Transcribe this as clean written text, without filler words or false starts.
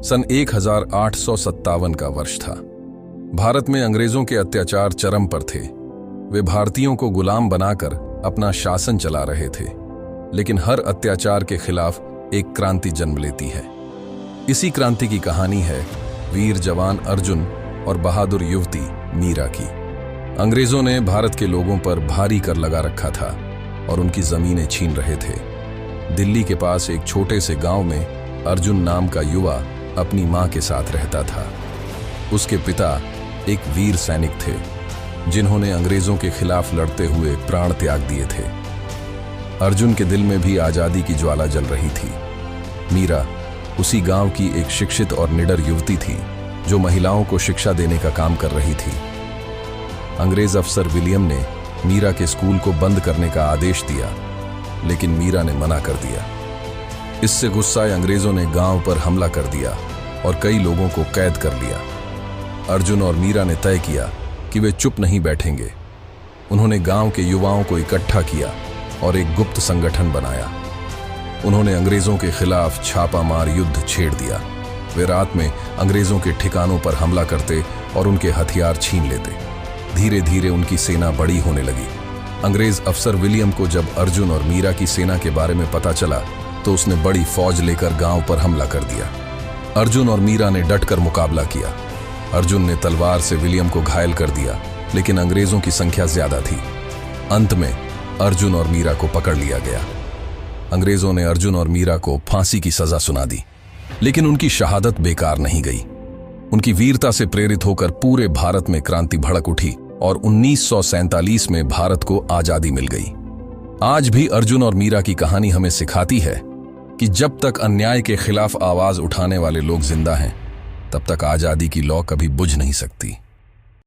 सन 1857 का वर्ष था। भारत में अंग्रेजों के अत्याचार चरम पर थे। वे भारतीयों को गुलाम बनाकर अपना शासन चला रहे थे, लेकिन हर अत्याचार के खिलाफ एक क्रांति जन्म लेती है। इसी क्रांति की कहानी है वीर जवान अर्जुन और बहादुर युवती मीरा की। अंग्रेजों ने भारत के लोगों पर भारी कर लगा रखा था और उनकी जमीनें छीन रहे थे। दिल्ली के पास एक छोटे से गांव में अर्जुन नाम का युवा अपनी मां के साथ रहता था। उसके पिता एक वीर सैनिक थे, जिन्होंने अंग्रेजों के खिलाफ लड़ते हुए प्राण त्याग दिए थे। अर्जुन के दिल में भी आजादी की ज्वाला जल रही थी। मीरा उसी गांव की एक शिक्षित और निडर युवती थी, जो महिलाओं को शिक्षा देने का काम कर रही थी। अंग्रेज अफसर विलियम ने मीरा के स्कूल को बंद करने का आदेश दिया, लेकिन मीरा ने मना कर दिया। इससे गुस्साए अंग्रेजों ने गांव पर हमला कर दिया और कई लोगों को कैद कर लिया। अर्जुन और मीरा ने तय किया कि वे चुप नहीं बैठेंगे। उन्होंने गांव के युवाओं को इकट्ठा किया और एक गुप्त संगठन बनाया। उन्होंने अंग्रेजों के खिलाफ छापामार युद्ध छेड़ दिया। वे रात में अंग्रेजों के ठिकानों पर हमला करते और उनके हथियार छीन लेते। धीरे धीरे उनकी सेना बड़ी होने लगी। अंग्रेज अफसर विलियम को जब अर्जुन और मीरा की सेना के बारे में पता चला, तो उसने बड़ी फौज लेकर गांव पर हमला कर दिया। अर्जुन और मीरा ने डटकर मुकाबला किया। अर्जुन ने तलवार से विलियम को घायल कर दिया, लेकिन अंग्रेजों की संख्या ज्यादा थी। अंत में अर्जुन और मीरा को पकड़ लिया गया। अंग्रेजों ने अर्जुन और मीरा को फांसी की सजा सुना दी, लेकिन उनकी शहादत बेकार नहीं गई। उनकी वीरता से प्रेरित होकर पूरे भारत में क्रांति भड़क उठी और 1947 में भारत को आजादी मिल गई। आज भी अर्जुन और मीरा की कहानी हमें सिखाती है कि जब तक अन्याय के खिलाफ आवाज उठाने वाले लोग जिंदा हैं, तब तक आजादी की लौ कभी बुझ नहीं सकती।